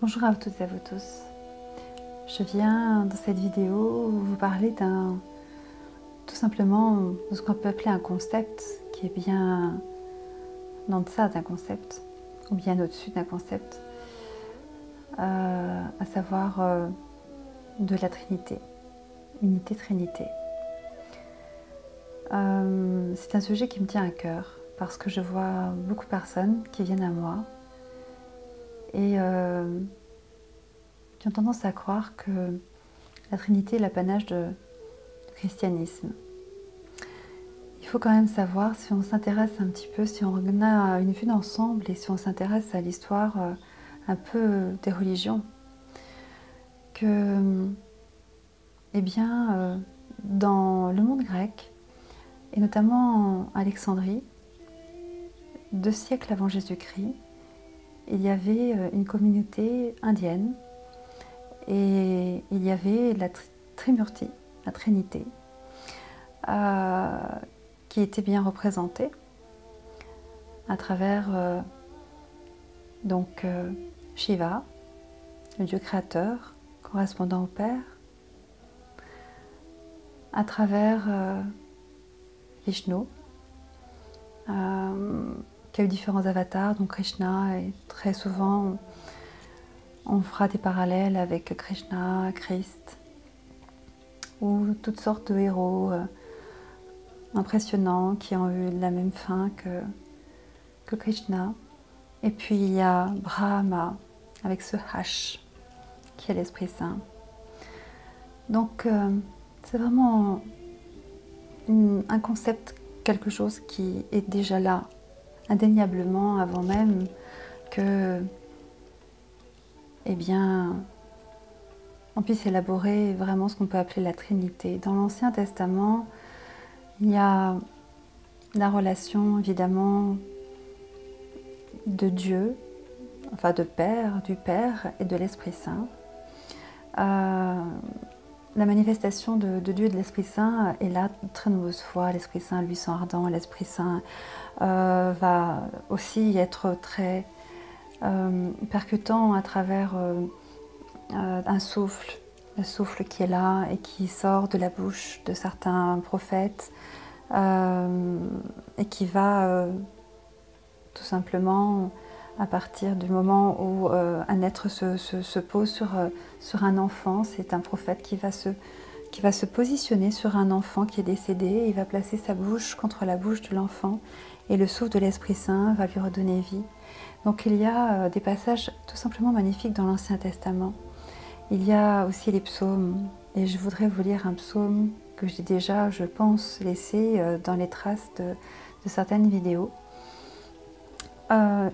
Bonjour à toutes et à vous tous. Je viens dans cette vidéo vous parler tout simplement de ce qu'on peut appeler un concept qui est bien en deçà d'un concept ou bien au-dessus d'un concept, à savoir de la Trinité, unité Trinité. C'est un sujet qui me tient à cœur parce que je vois beaucoup de personnes qui viennent à moi et qui ont tendance à croire que la Trinité est l'apanage du christianisme. Il faut quand même savoir, si on s'intéresse un petit peu, si on a une vue d'ensemble et si on s'intéresse à l'histoire un peu des religions, que, eh bien, dans le monde grec, et notamment en Alexandrie, 2 siècles avant Jésus-Christ, il y avait une communauté indienne et il y avait la Trimurti, la Trinité, qui était bien représentée à travers Shiva, le Dieu créateur, correspondant au Père, à travers Vishnu, qui a eu différents avatars, donc Krishna, et très souvent on fera des parallèles avec Krishna, Christ, ou toutes sortes de héros impressionnants qui ont eu la même fin que Krishna. Et puis il y a Brahma avec ce H qui est l'Esprit Saint. Donc c'est vraiment un concept, quelque chose qui est déjà là, indéniablement, avant même que, eh bien, on puisse élaborer vraiment ce qu'on peut appeler la Trinité. Dans l'Ancien Testament, il y a la relation évidemment de Dieu, enfin du Père et de l'Esprit Saint. La manifestation de Dieu et de l'Esprit Saint est là de très nombreuses fois. L'Esprit Saint, lui, sont ardent. L'Esprit Saint va aussi être très percutant à travers un souffle, le souffle qui est là et qui sort de la bouche de certains prophètes et qui va tout simplement, à partir du moment où un être se pose sur un enfant, c'est un prophète qui va se positionner sur un enfant qui est décédé, et il va placer sa bouche contre la bouche de l'enfant et le souffle de l'Esprit Saint va lui redonner vie. Donc il y a des passages tout simplement magnifiques dans l'Ancien Testament. Il y a aussi les psaumes, et je voudrais vous lire un psaume que j'ai déjà, je pense, laissé dans les traces de certaines vidéos.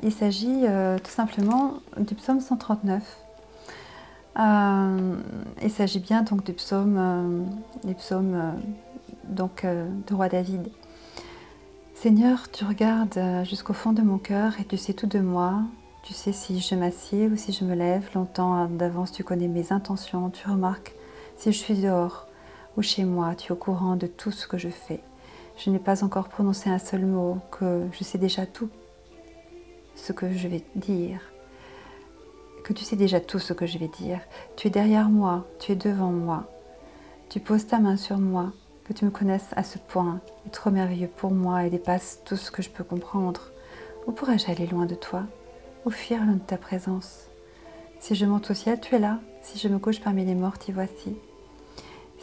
Il s'agit tout simplement du psaume 139. Il s'agit bien donc du psaume, de roi David. Seigneur, tu regardes jusqu'au fond de mon cœur et tu sais tout de moi. Tu sais si je m'assieds ou si je me lève. Longtemps d'avance, tu connais mes intentions. Tu remarques si je suis dehors ou chez moi. Tu es au courant de tout ce que je fais. Je n'ai pas encore prononcé un seul mot, que je sais déjà tout ce que je vais dire, que tu sais déjà tout ce que je vais dire. Tu es derrière moi, tu es devant moi, tu poses ta main sur moi, que tu me connaisses à ce point est trop merveilleux pour moi et dépasse tout ce que je peux comprendre. Où pourrais-je aller loin de toi, ou fuir loin de ta présence? Si je monte au ciel, tu es là. Si je me couche parmi les morts, t'y voici.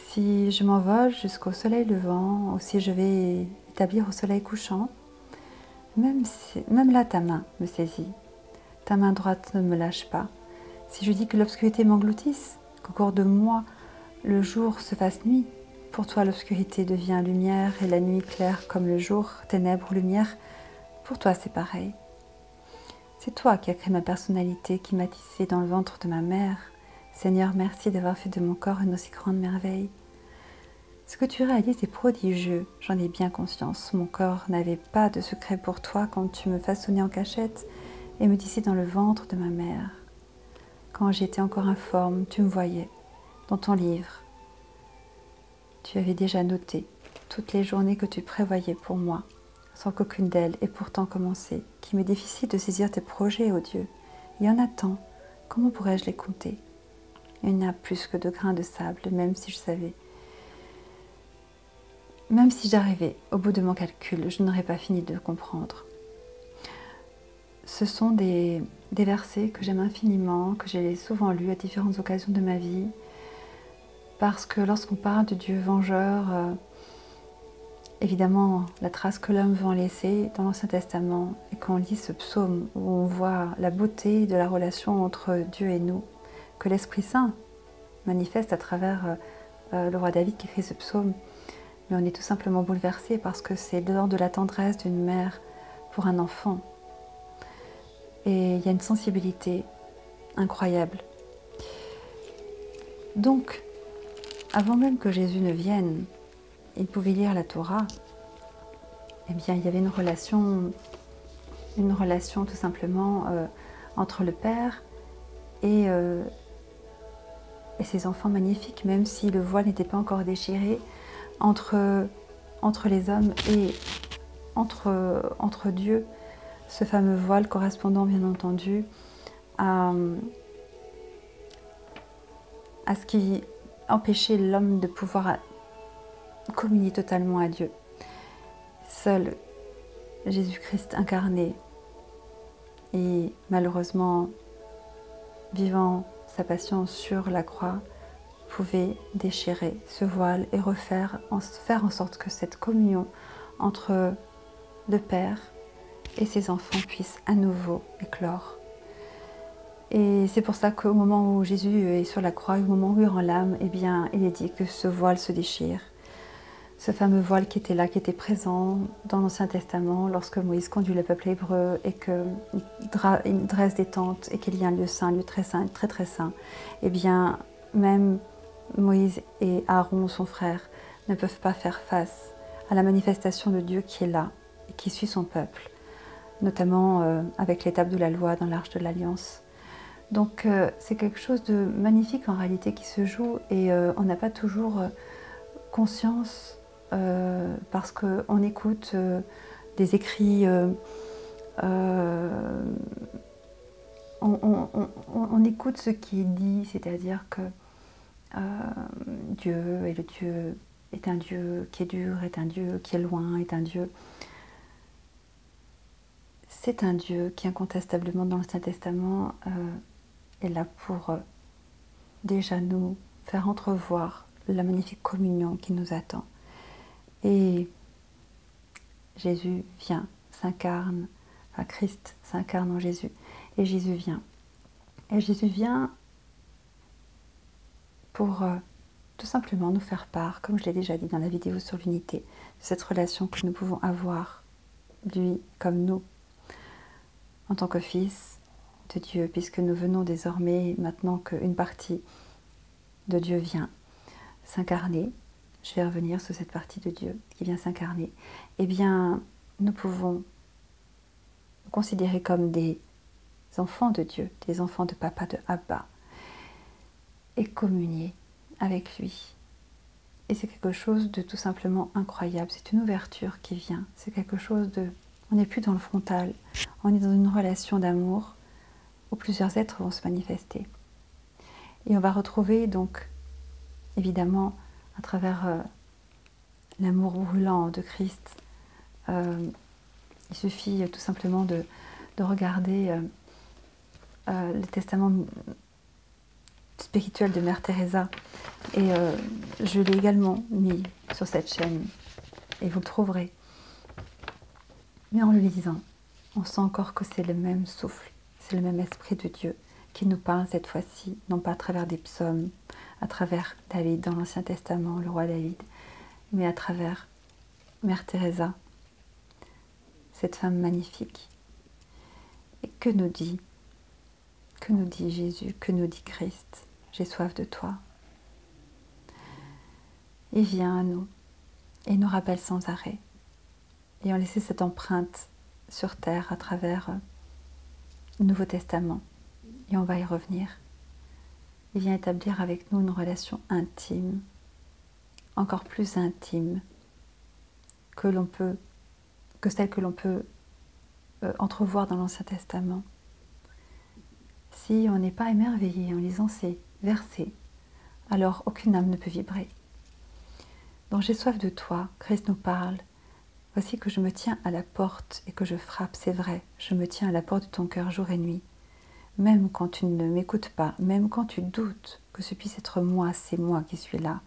Si je m'envole jusqu'au soleil levant, ou si je vais établir au soleil couchant, même là, ta main me saisit. Ta main droite ne me lâche pas. Si je dis que l'obscurité m'engloutisse, qu'au cours de moi, le jour se fasse nuit, pour toi l'obscurité devient lumière et la nuit claire comme le jour, ténèbres ou lumière, pour toi c'est pareil. C'est toi qui as créé ma personnalité, qui m'as tissée dans le ventre de ma mère. Seigneur, merci d'avoir fait de mon corps une aussi grande merveille. Ce que tu réalises est prodigieux, j'en ai bien conscience. Mon corps n'avait pas de secret pour toi quand tu me façonnais en cachette et me tissais dans le ventre de ma mère. Quand j'étais encore informe, tu me voyais dans ton livre. Tu avais déjà noté toutes les journées que tu prévoyais pour moi, sans qu'aucune d'elles ait pourtant commencé, qu'il m'est difficile de saisir tes projets, ô Dieu. Il y en a tant comment pourrais-je les compter? Il y en a plus que de grains de sable, même si je savais. Même si j'arrivais au bout de mon calcul, je n'aurais pas fini de comprendre. Ce sont des versets que j'aime infiniment, que j'ai souvent lus à différentes occasions de ma vie, parce que lorsqu'on parle de Dieu vengeur, évidemment, la trace que l'homme veut en laisser dans l'Ancien Testament, et qu'on lit ce psaume où on voit la beauté de la relation entre Dieu et nous, que l'Esprit Saint manifeste à travers le roi David qui écrit ce psaume, mais on est tout simplement bouleversé parce que c'est l'ordre de la tendresse d'une mère pour un enfant. Et il y a une sensibilité incroyable. Donc, avant même que Jésus ne vienne, il pouvait lire la Torah. Eh bien, il y avait une relation tout simplement entre le Père et ses enfants magnifiques, même si le voile n'était pas encore déchiré, entre les hommes et entre Dieu, ce fameux voile correspondant bien entendu à ce qui empêchait l'homme de pouvoir communier totalement à Dieu. Seul Jésus-Christ incarné et malheureusement vivant sa passion sur la croix pouvait déchirer ce voile et faire en sorte que cette communion entre le Père et ses enfants puisse à nouveau éclore. Et c'est pour ça qu'au moment où Jésus est sur la croix, au moment où il rend l'âme, eh bien, il est dit que ce voile se déchire. Ce fameux voile qui était là, qui était présent dans l'Ancien Testament lorsque Moïse conduit le peuple hébreu et qu'il dresse des tentes et qu'il y a un lieu saint, un lieu très saint, très très saint. Eh bien, même Moïse et Aaron, son frère, ne peuvent pas faire face à la manifestation de Dieu qui est là et qui suit son peuple, notamment avec l'étape de la loi dans l'Arche de l'Alliance. Donc c'est quelque chose de magnifique en réalité qui se joue et on n'a pas toujours conscience parce qu'on écoute des écrits, on écoute ce qui est dit, c'est-à-dire que Dieu est un Dieu qui est dur, est un Dieu qui est loin, est un Dieu. C'est un Dieu qui incontestablement dans l'Ancien Testament est là pour déjà nous faire entrevoir la magnifique communion qui nous attend. Et Jésus vient, s'incarne, enfin Christ s'incarne en Jésus, et Jésus vient. Et Jésus vient pour tout simplement nous faire part, comme je l'ai déjà dit dans la vidéo sur l'unité, de cette relation que nous pouvons avoir, lui comme nous, en tant que fils de Dieu, puisque nous venons désormais, maintenant qu'une partie de Dieu vient s'incarner, je vais revenir sur cette partie de Dieu qui vient s'incarner, eh bien, nous pouvons nous considérer comme des enfants de Dieu, des enfants de papa, de Abba, et communier avec lui. Et c'est quelque chose de tout simplement incroyable, c'est une ouverture qui vient, c'est quelque chose de... On n'est plus dans le frontal, on est dans une relation d'amour où plusieurs êtres vont se manifester. Et on va retrouver donc, évidemment, à travers l'amour brûlant de Christ, il suffit tout simplement de regarder le testament spirituel de Mère Teresa. Et je l'ai également mis sur cette chaîne, et vous le trouverez. Mais en le lisant, on sent encore que c'est le même souffle, c'est le même esprit de Dieu qui nous parle cette fois-ci, non pas à travers des psaumes, à travers David dans l'Ancien Testament, le roi David, mais à travers Mère Teresa, cette femme magnifique. Et que nous dit Jésus, que nous dit Christ? J'ai soif de toi. Il vient à nous et nous rappelle sans arrêt. Ayant laissé cette empreinte sur terre à travers le Nouveau Testament, et on va y revenir. Il vient établir avec nous une relation intime, encore plus intime que celle que l'on peut entrevoir dans l'Ancien Testament. Si on n'est pas émerveillé en lisant ces versets, alors aucune âme ne peut vibrer. Donc j'ai soif de toi, Christ nous parle. Voici que je me tiens à la porte et que je frappe, c'est vrai, je me tiens à la porte de ton cœur jour et nuit. Même quand tu ne m'écoutes pas, même quand tu doutes que ce puisse être moi, c'est moi qui suis là.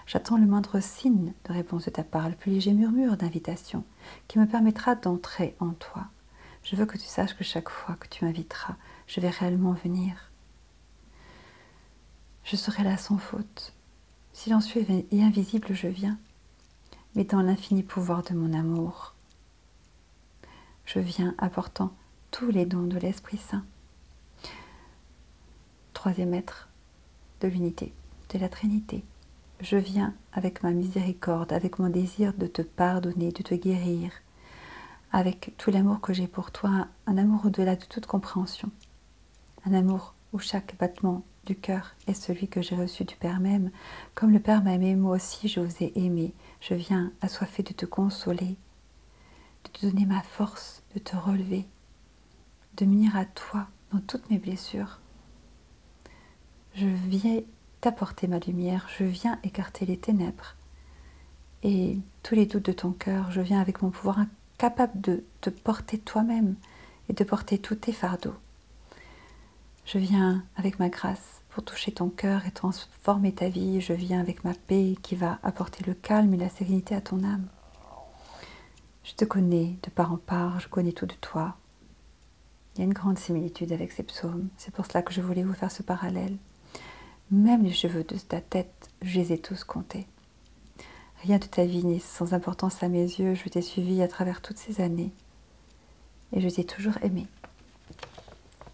J'attends le moindre signe de réponse de ta part, le plus léger murmure d'invitation qui me permettra d'entrer en toi. Je veux que tu saches que chaque fois que tu m'inviteras, je vais réellement venir. Je serai là sans faute. Silencieux et invisible, je viens, mais dans l'infini pouvoir de mon amour. Je viens apportant tous les dons de l'Esprit Saint. Troisième être de l'unité, de la Trinité. Je viens avec ma miséricorde, avec mon désir de te pardonner, de te guérir, avec tout l'amour que j'ai pour toi, un amour au-delà de toute compréhension, un amour où chaque battement du cœur est celui que j'ai reçu du Père même. Comme le Père m'a aimé, moi aussi je vous ai aimé. Je viens assoiffé de te consoler, de te donner ma force, de te relever, de m'unir à toi dans toutes mes blessures. Je viens t'apporter ma lumière, je viens écarter les ténèbres et tous les doutes de ton cœur. Je viens avec mon pouvoir incapable de te porter toi-même et de porter tous tes fardeaux. Je viens avec ma grâce pour toucher ton cœur et transformer ta vie. Je viens avec ma paix qui va apporter le calme et la sérénité à ton âme. Je te connais de part en part, je connais tout de toi. Il y a une grande similitude avec ces psaumes. C'est pour cela que je voulais vous faire ce parallèle. Même les cheveux de ta tête, je les ai tous comptés. Rien de ta vie n'est sans importance à mes yeux. Je t'ai suivi à travers toutes ces années. Et je t'ai toujours aimé.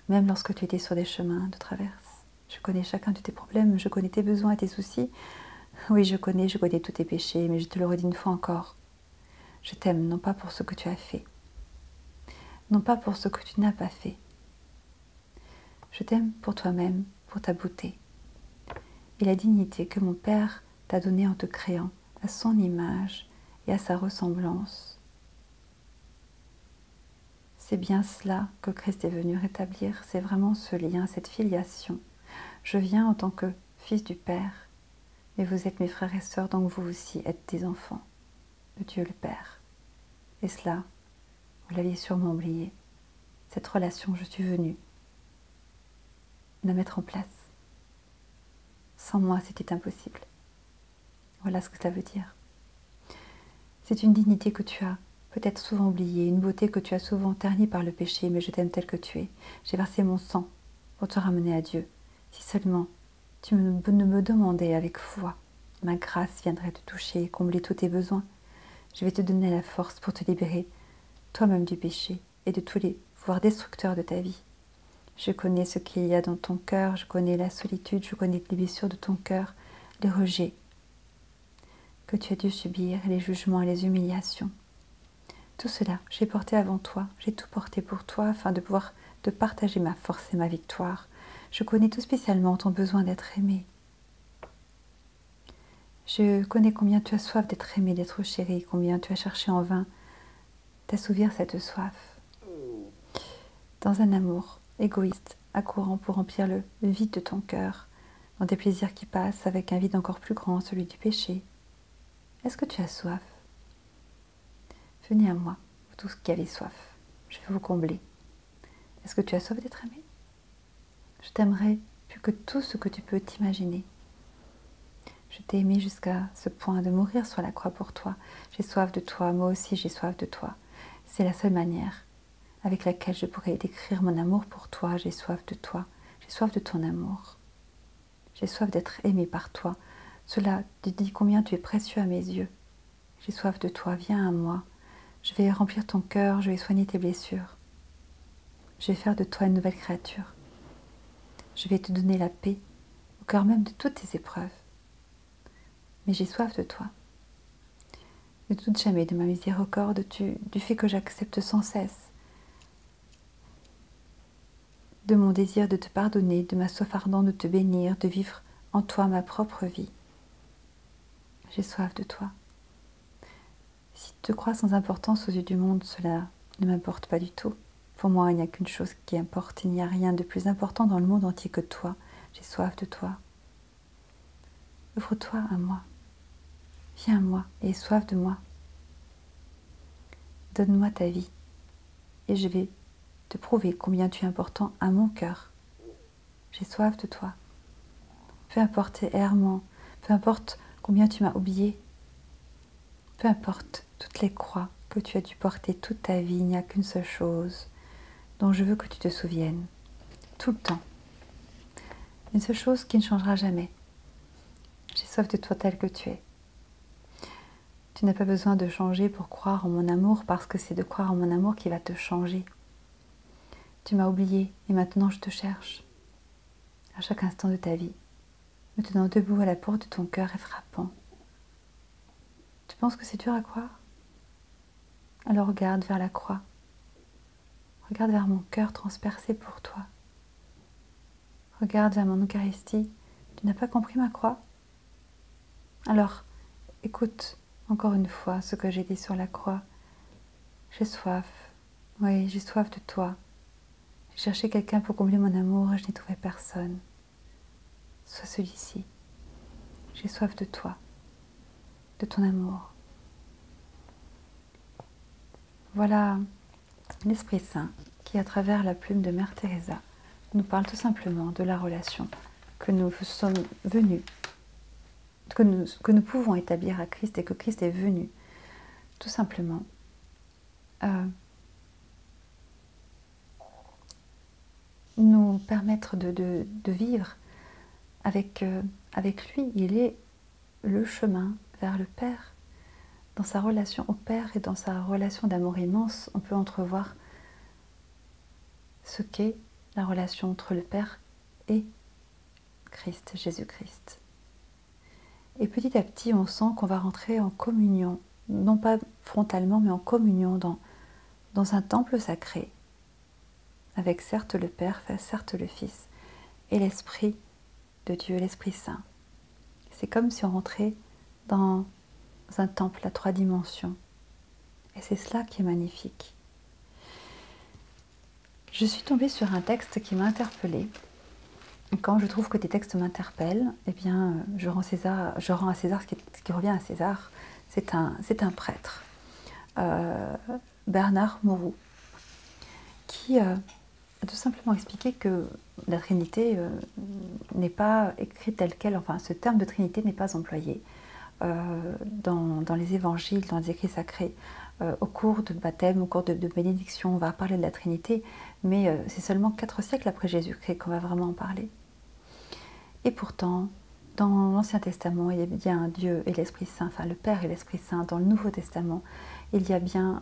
Même lorsque tu étais sur des chemins de traverse. Je connais chacun de tes problèmes, je connais tes besoins et tes soucis. Oui, je connais tous tes péchés, mais je te le redis une fois encore. Je t'aime non pas pour ce que tu as fait, non pas pour ce que tu n'as pas fait. Je t'aime pour toi-même, pour ta beauté et la dignité que mon Père t'a donnée en te créant à son image et à sa ressemblance. C'est bien cela que Christ est venu rétablir, c'est vraiment ce lien, cette filiation. Je viens en tant que fils du Père, mais vous êtes mes frères et sœurs, donc vous aussi êtes des enfants de Dieu le Père. Et cela, vous l'aviez sûrement oublié. Cette relation, je suis venue la mettre en place. Sans moi, c'était impossible. Voilà ce que ça veut dire. C'est une dignité que tu as peut-être souvent oubliée, une beauté que tu as souvent ternie par le péché, mais je t'aime tel que tu es. J'ai versé mon sang pour te ramener à Dieu. Si seulement tu ne me demandais avec foi, ma grâce viendrait te toucher et combler tous tes besoins. Je vais te donner la force pour te libérer toi-même du péché et de tous les pouvoirs destructeurs de ta vie. Je connais ce qu'il y a dans ton cœur, je connais la solitude, je connais les blessures de ton cœur, les rejets que tu as dû subir, les jugements et les humiliations. Tout cela, j'ai porté avant toi, j'ai tout porté pour toi afin de pouvoir te partager ma force et ma victoire. Je connais tout spécialement ton besoin d'être aimé. Je connais combien tu as soif d'être aimé, d'être chéri, combien tu as cherché en vain d'assouvir cette soif. Dans un amour égoïste, accourant pour remplir le vide de ton cœur, dans des plaisirs qui passent avec un vide encore plus grand, celui du péché. Est-ce que tu as soif? Venez à moi, vous tous qui avez soif, je vais vous combler. Est-ce que tu as soif d'être aimé? Je t'aimerai plus que tout ce que tu peux t'imaginer. Je t'ai aimé jusqu'à ce point de mourir sur la croix pour toi. J'ai soif de toi, moi aussi j'ai soif de toi. C'est la seule manière avec laquelle je pourrais décrire mon amour pour toi. J'ai soif de toi, j'ai soif de ton amour. J'ai soif d'être aimé par toi. Cela te dit combien tu es précieux à mes yeux. J'ai soif de toi, viens à moi. Je vais remplir ton cœur, je vais soigner tes blessures. Je vais faire de toi une nouvelle créature. Je vais te donner la paix au cœur même de toutes tes épreuves. Mais j'ai soif de toi. Ne doute jamais de ma miséricorde, du fait que j'accepte sans cesse, de mon désir de te pardonner, de ma soif ardente de te bénir, de vivre en toi ma propre vie. J'ai soif de toi. Si tu te crois sans importance aux yeux du monde, cela ne m'importe pas du tout. Pour moi, il n'y a qu'une chose qui importe. Il n'y a rien de plus important dans le monde entier que toi. J'ai soif de toi. Ouvre-toi à moi. Viens à moi et aie soif de moi. Donne-moi ta vie et je vais te prouver combien tu es important à mon cœur. J'ai soif de toi. Peu importe tes errements, peu importe combien tu m'as oublié, peu importe toutes les croix que tu as dû porter toute ta vie, il n'y a qu'une seule chose dont je veux que tu te souviennes, tout le temps. Une seule chose qui ne changera jamais. J'ai soif de toi tel que tu es. Tu n'as pas besoin de changer pour croire en mon amour, parce que c'est de croire en mon amour qui va te changer. Tu m'as oublié et maintenant je te cherche. À chaque instant de ta vie, me tenant debout à la porte de ton cœur et frappant. Tu penses que c'est dur à croire? Alors regarde vers la croix. Regarde vers mon cœur transpercé pour toi. Regarde vers mon Eucharistie. Tu n'as pas compris ma croix? Alors, écoute encore une fois ce que j'ai dit sur la croix. J'ai soif. Oui, j'ai soif de toi. J'ai cherché quelqu'un pour combler mon amour et je n'ai trouvé personne. Sois celui-ci. J'ai soif de toi, de ton amour. Voilà l'Esprit Saint qui, à travers la plume de Mère Teresa, nous parle tout simplement de la relation que nous sommes venus, que nous pouvons établir à Christ et que Christ est venu tout simplement nous permettre de vivre avec lui. Il est le chemin vers le Père. Dans sa relation au Père et dans sa relation d'amour immense, on peut entrevoir ce qu'est la relation entre le Père et Christ, Jésus-Christ. Et petit à petit, on sent qu'on va rentrer en communion, non pas frontalement, mais en communion dans un temple sacré, avec certes le Père, certes le Fils, et l'Esprit de Dieu, l'Esprit Saint. C'est comme si on rentrait dans un temple à 3 dimensions. Et c'est cela qui est magnifique. Je suis tombée sur un texte qui m'a interpellée. Quand je trouve que tes textes m'interpellent, eh bien, je rends à César ce qui revient à César. C'est un prêtre, Bernard Mourou, qui a tout simplement expliqué que la Trinité n'est pas écrite telle quelle, enfin ce terme de Trinité n'est pas employé dans les évangiles, dans les écrits sacrés. Au cours de baptême, au cours de bénédiction, on va parler de la Trinité, mais c'est seulement 4 siècles après Jésus-Christ qu'on va vraiment en parler. Et pourtant, dans l'Ancien Testament, il y a bien Dieu et l'Esprit Saint, enfin le Père et l'Esprit Saint. Dans le Nouveau Testament, il y a bien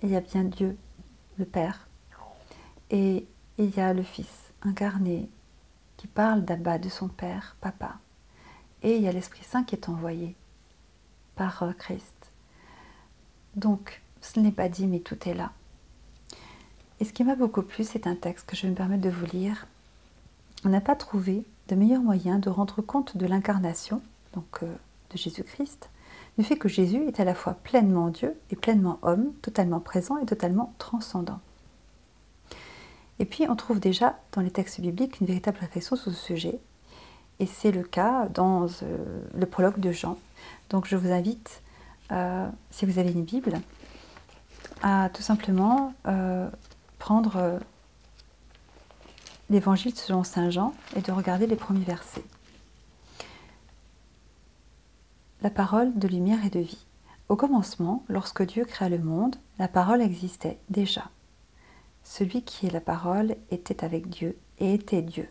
Dieu, le Père, et il y a le Fils incarné qui parle d'Abba, de son Père, Papa. Et il y a l'Esprit Saint qui est envoyé par Christ. Donc, ce n'est pas dit, mais tout est là. Et ce qui m'a beaucoup plu, c'est un texte que je vais me permettre de vous lire. On n'a pas trouvé de meilleur moyen de rendre compte de l'incarnation, donc de Jésus-Christ, du fait que Jésus est à la fois pleinement Dieu et pleinement homme, totalement présent et totalement transcendant. Et puis on trouve déjà dans les textes bibliques une véritable réflexion sur ce sujet, et c'est le cas dans le prologue de Jean. Donc je vous invite, si vous avez une Bible, à tout simplement prendre l'Évangile selon saint Jean et de regarder les premiers versets. La parole de lumière et de vie. Au commencement, lorsque Dieu créa le monde, la parole existait déjà. Celui qui est la parole était avec Dieu et était Dieu.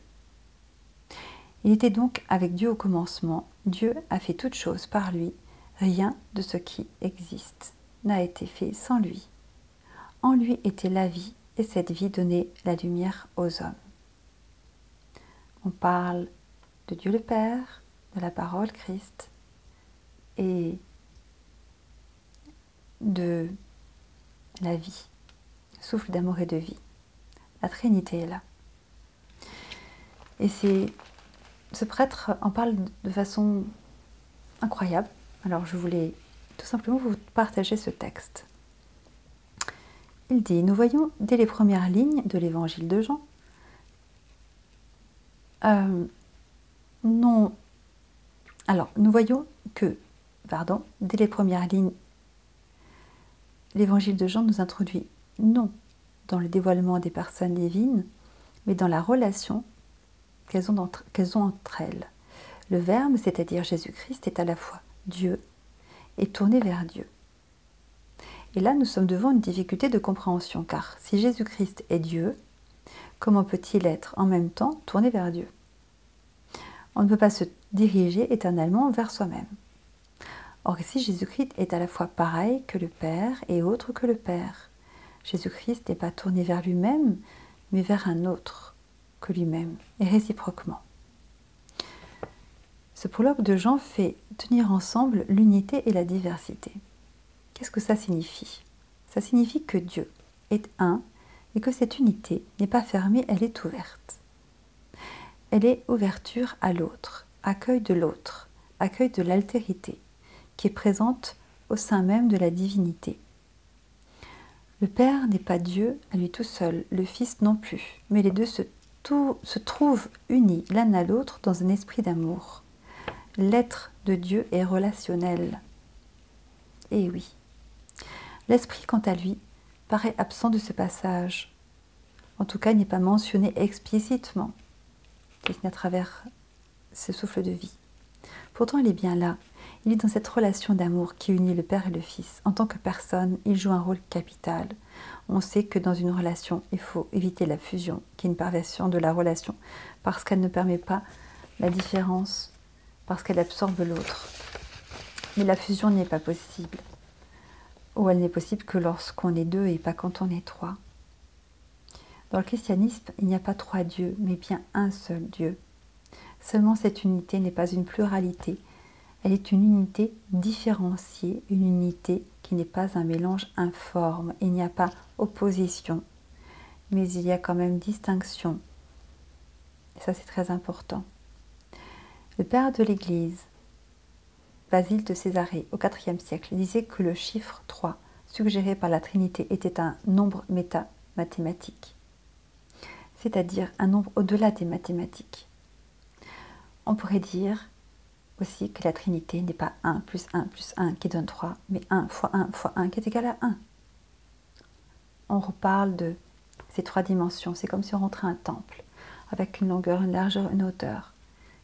Il était donc avec Dieu au commencement. Dieu a fait toutes choses par lui. Rien de ce qui existe n'a été fait sans lui. En lui était la vie, et cette vie donnait la lumière aux hommes. On parle de Dieu le Père, de la parole Christ, et de la vie, souffle d'amour et de vie. La Trinité est là. Et ce prêtre en parle de façon incroyable. Alors je voulais tout simplement vous partager ce texte. il dit, nous voyons dès les premières lignes de l'évangile de Jean, non, alors nous voyons que, dès les premières lignes, l'évangile de Jean nous introduit non dans le dévoilement des personnes divines, mais dans la relation qu'elles ont entre elles. Le Verbe, c'est-à-dire Jésus-Christ, est à la fois Dieu et tourné vers Dieu. Et là, nous sommes devant une difficulté de compréhension, car si Jésus-Christ est Dieu, comment peut-il être en même temps tourné vers Dieu? On ne peut pas se diriger éternellement vers soi-même. Or ici, Jésus-Christ est à la fois pareil que le Père et autre que le Père. Jésus-Christ n'est pas tourné vers lui-même, mais vers un autre que lui-même, et réciproquement. Ce prologue de Jean fait tenir ensemble l'unité et la diversité. Qu'est-ce que ça signifie? Ça signifie que Dieu est un et que cette unité n'est pas fermée, elle est ouverte. Elle est ouverture à l'autre, accueil de l'altérité qui est présente au sein même de la divinité. Le Père n'est pas Dieu à lui tout seul, le Fils non plus, mais les deux se trouvent unis l'un à l'autre dans un esprit d'amour. L'être de Dieu est relationnel. Et oui. L'esprit, quant à lui, paraît absent de ce passage. En tout cas, il n'est pas mentionné explicitement, si ce n'est à travers ce souffle de vie. Pourtant, il est bien là. Il est dans cette relation d'amour qui unit le Père et le Fils. En tant que personne, il joue un rôle capital. On sait que dans une relation, il faut éviter la fusion, qui est une perversion de la relation, parce qu'elle ne permet pas la différence, parce qu'elle absorbe l'autre. Mais la fusion n'est pas possible. Ou elle n'est possible que lorsqu'on est deux et pas quand on est trois. Dans le christianisme, il n'y a pas trois dieux, mais bien un seul Dieu. Seulement cette unité n'est pas une pluralité, elle est une unité différenciée, une unité qui n'est pas un mélange informe. Il n'y a pas opposition, mais il y a quand même distinction. Et ça, c'est très important. Le père de l'Église, Basile de Césarée, au IVe siècle, disait que le chiffre 3, suggéré par la Trinité, était un nombre méta-mathématique, c'est-à-dire un nombre au-delà des mathématiques. On pourrait dire aussi que la Trinité n'est pas 1 plus 1 plus 1 qui donne 3, mais 1 fois 1 fois 1 qui est égal à 1. On reparle de ces trois dimensions, c'est comme si on rentrait un temple, avec une longueur, une largeur, une hauteur.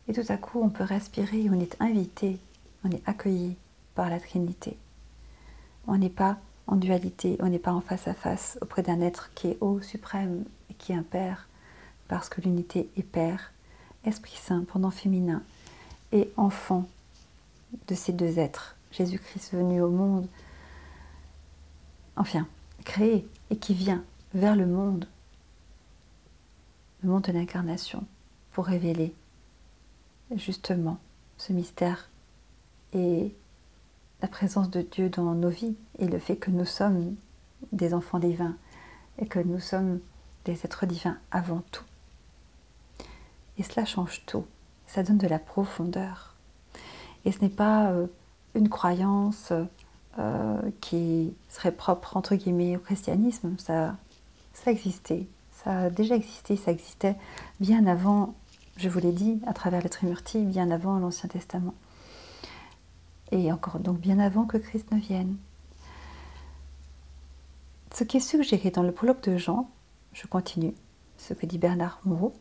Et tout à coup, on peut respirer et on est invité, on est accueilli par la Trinité. On n'est pas en dualité, on n'est pas en face à face auprès d'un être qui est haut, suprême et qui est un Père, parce que l'unité est Père, Esprit Saint, pendant féminin, et enfant de ces deux êtres. Jésus-Christ venu au monde, enfin, créé, et qui vient vers le monde de l'incarnation, pour révéler justement ce mystère et la présence de Dieu dans nos vies, et le fait que nous sommes des enfants divins, et que nous sommes des êtres divins avant tout. Et cela change tout, ça donne de la profondeur. Et ce n'est pas une croyance qui serait propre, entre guillemets, au christianisme. Ça existait, ça a déjà existé, ça existait bien avant, je vous l'ai dit, à travers le Trimurti, bien avant l'Ancien Testament. Et encore donc bien avant que Christ ne vienne. Ce qui est suggéré dans le prologue de Jean, je continue, ce que dit Bernard Moreau,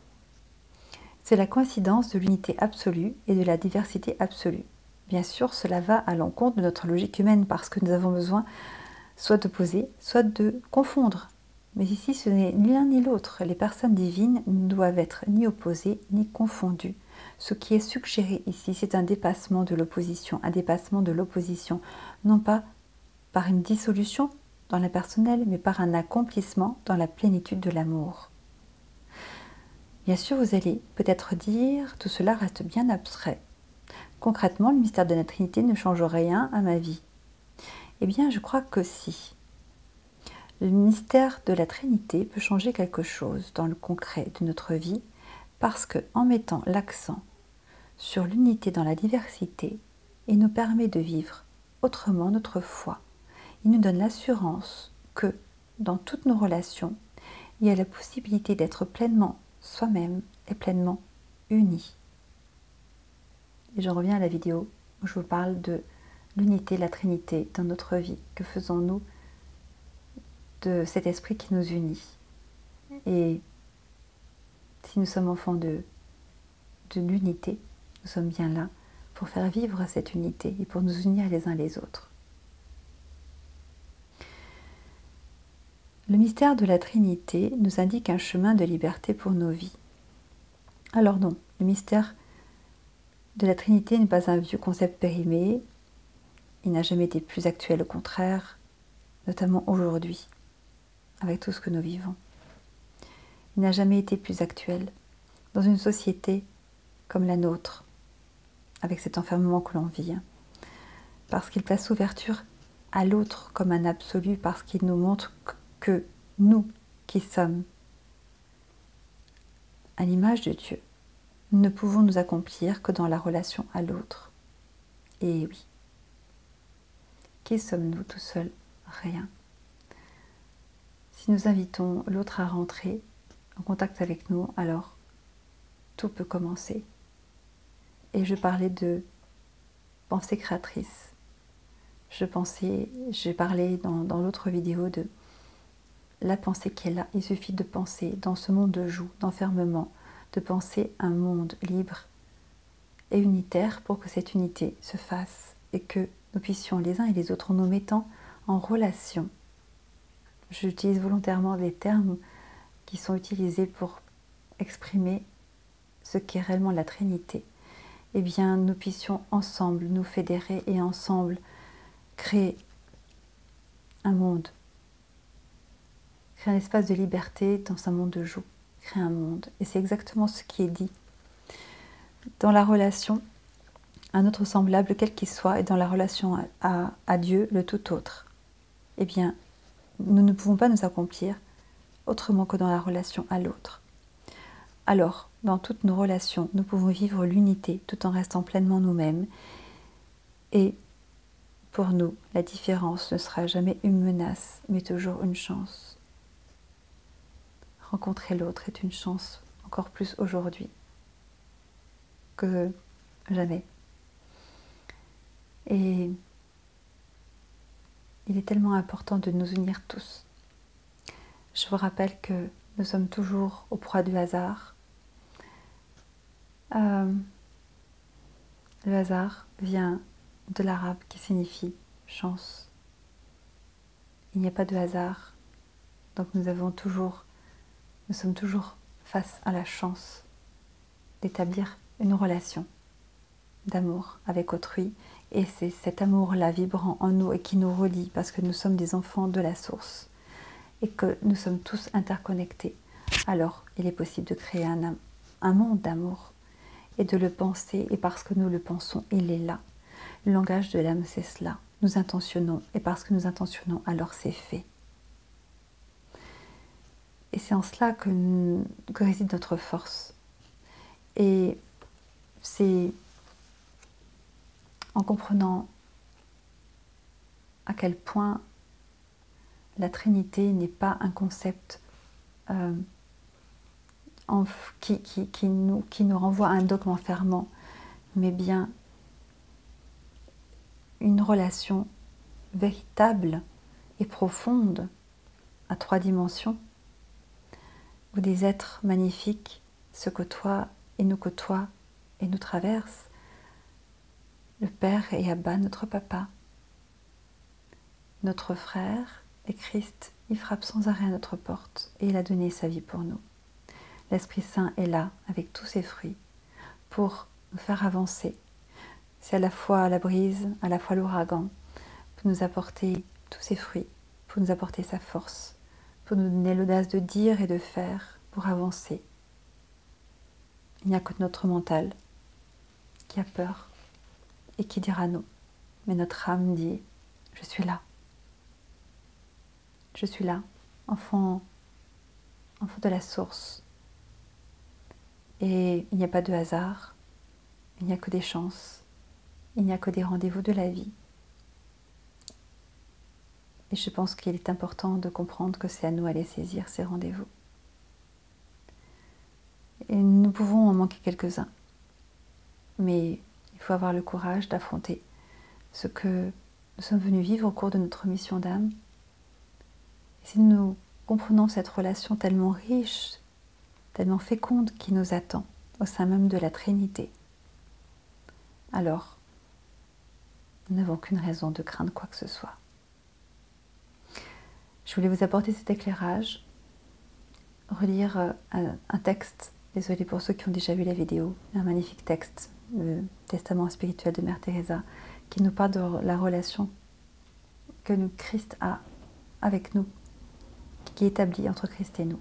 c'est la coïncidence de l'unité absolue et de la diversité absolue. Bien sûr, cela va à l'encontre de notre logique humaine parce que nous avons besoin soit d'opposer, soit de confondre. Mais ici, ce n'est ni l'un ni l'autre. Les personnes divines ne doivent être ni opposées ni confondues. Ce qui est suggéré ici, c'est un dépassement de l'opposition, non pas par une dissolution dans l'impersonnel, mais par un accomplissement dans la plénitude de l'amour. Bien sûr, vous allez peut-être dire, tout cela reste bien abstrait. Concrètement, le mystère de la Trinité ne change rien à ma vie. Eh bien, je crois que si. Le mystère de la Trinité peut changer quelque chose dans le concret de notre vie, parce qu'en mettant l'accent sur l'unité dans la diversité, il nous permet de vivre autrement notre foi. Il nous donne l'assurance que dans toutes nos relations, il y a la possibilité d'être pleinement soi-même et pleinement unis. Et j'en reviens à la vidéo où je vous parle de l'unité, la Trinité dans notre vie. Que faisons-nous de cet esprit qui nous unit? Et si nous sommes enfants de l'unité, nous sommes bien là pour faire vivre cette unité et pour nous unir les uns les autres. Le mystère de la Trinité nous indique un chemin de liberté pour nos vies. Alors non, le mystère de la Trinité n'est pas un vieux concept périmé, il n'a jamais été plus actuel, au contraire, notamment aujourd'hui, avec tout ce que nous vivons. Il n'a jamais été plus actuel dans une société comme la nôtre, avec cet enfermement que l'on vit, parce qu'il place l'ouverture à l'autre comme un absolu, parce qu'il nous montre que nous qui sommes à l'image de Dieu, nous ne pouvons nous accomplir que dans la relation à l'autre. Et oui, qui sommes-nous tout seuls? Rien. Si nous invitons l'autre à rentrer en contact avec nous, alors tout peut commencer. Et je parlais de pensée créatrice. J'ai parlé dans l'autre vidéo de la pensée qui est là. Il suffit de penser dans ce monde de joug, d'enfermement, de penser un monde libre et unitaire pour que cette unité se fasse et que nous puissions les uns et les autres, en nous mettant en relation. J'utilise volontairement des termes qui sont utilisés pour exprimer ce qu'est réellement la Trinité. Eh bien, nous puissions ensemble nous fédérer et ensemble créer un monde, créer un espace de liberté dans un monde de joug, créer un monde. Et c'est exactement ce qui est dit. Dans la relation, un autre semblable, quel qu'il soit, et dans la relation à Dieu, le tout autre, eh bien, nous ne pouvons pas nous accomplir autrement que dans la relation à l'autre. Alors, dans toutes nos relations, nous pouvons vivre l'unité tout en restant pleinement nous-mêmes. Et pour nous, la différence ne sera jamais une menace, mais toujours une chance. Rencontrer l'autre est une chance, encore plus aujourd'hui que jamais. Et il est tellement important de nous unir tous. Je vous rappelle que nous sommes toujours au proie du hasard. Le hasard vient de l'arabe qui signifie chance. Il n'y a pas de hasard, donc nous sommes toujours face à la chance d'établir une relation d'amour avec autrui, et c'est cet amour-là vibrant en nous et qui nous relie parce que nous sommes des enfants de la source et que nous sommes tous interconnectés. Alors il est possible de créer un monde d'amour et de le penser, et parce que nous le pensons, il est là. Le langage de l'âme, c'est cela. Nous intentionnons, et parce que nous intentionnons, alors c'est fait. Et c'est en cela que réside notre force. Et c'est en comprenant à quel point la Trinité n'est pas un concept qui nous renvoie à un dogme enfermant, mais bien une relation véritable et profonde à 3 dimensions, où des êtres magnifiques se côtoient et nous traversent. Le Père et Abba, notre Papa, notre frère et Christ, il frappe sans arrêt à notre porte et il a donné sa vie pour nous. L'Esprit Saint est là avec tous ses fruits pour nous faire avancer. C'est à la fois la brise, à la fois l'ouragan, pour nous apporter tous ses fruits, pour nous apporter sa force, pour nous donner l'audace de dire et de faire, pour avancer. Il n'y a que notre mental qui a peur et qui dira non. Mais notre âme dit, je suis là. Je suis là, enfant de la source. Et il n'y a pas de hasard, il n'y a que des chances, il n'y a que des rendez-vous de la vie. Et je pense qu'il est important de comprendre que c'est à nous d'aller saisir ces rendez-vous. Et nous pouvons en manquer quelques-uns. Mais il faut avoir le courage d'affronter ce que nous sommes venus vivre au cours de notre mission d'âme. Et si nous comprenons cette relation tellement riche, tellement féconde qui nous attend au sein même de la Trinité, alors nous n'avons qu'une raison de craindre quoi que ce soit. Je voulais vous apporter cet éclairage, relire un texte, désolé pour ceux qui ont déjà vu la vidéo, un magnifique texte, le Testament spirituel de Mère Teresa, qui nous parle de la relation que Christ a avec nous, qui est établie entre Christ et nous.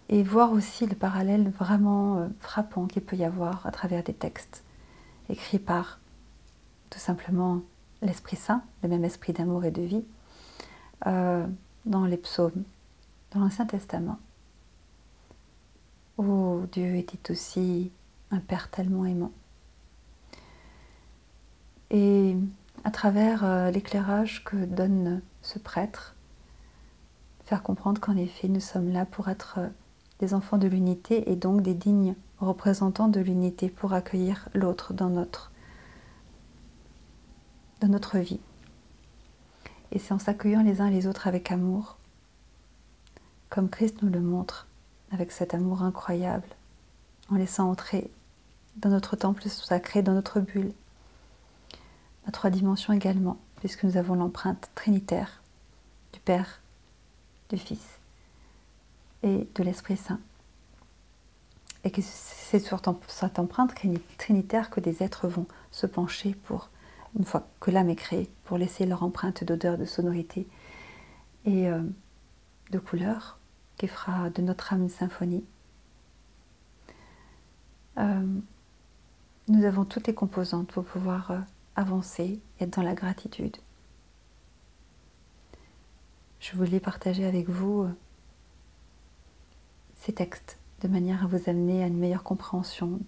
Et voir aussi le parallèle vraiment frappant qu'il peut y avoir à travers des textes écrits par tout simplement l'Esprit Saint, le même esprit d'amour et de vie, dans les psaumes, dans l'Ancien Testament, où Dieu était aussi un Père tellement aimant. Et à travers l'éclairage que donne ce prêtre, faire comprendre qu'en effet nous sommes là pour être des enfants de l'unité et donc des dignes représentants de l'unité pour accueillir l'autre dans notre vie. Et c'est en s'accueillant les uns les autres avec amour, comme Christ nous le montre, avec cet amour incroyable, en laissant entrer dans notre temple sacré, dans notre bulle, à 3 dimensions également, puisque nous avons l'empreinte trinitaire du Père, du Fils et de l'Esprit Saint. Et que c'est sur cette empreinte trinitaire que des êtres vont se pencher pour, une fois que l'âme est créée, pour laisser leur empreinte d'odeur, de sonorité et de couleur qui fera de notre âme une symphonie. Nous avons toutes les composantes pour pouvoir avancer et être dans la gratitude. Je voulais partager avec vous ces textes de manière à vous amener à une meilleure compréhension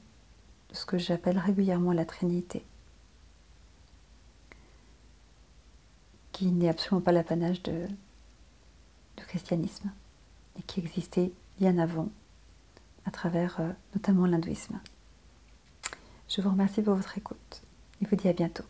de ce que j'appelle régulièrement la Trinité, qui n'est absolument pas l'apanage du christianisme et qui existait bien avant à travers notamment l'hindouisme. Je vous remercie pour votre écoute et vous dis à bientôt.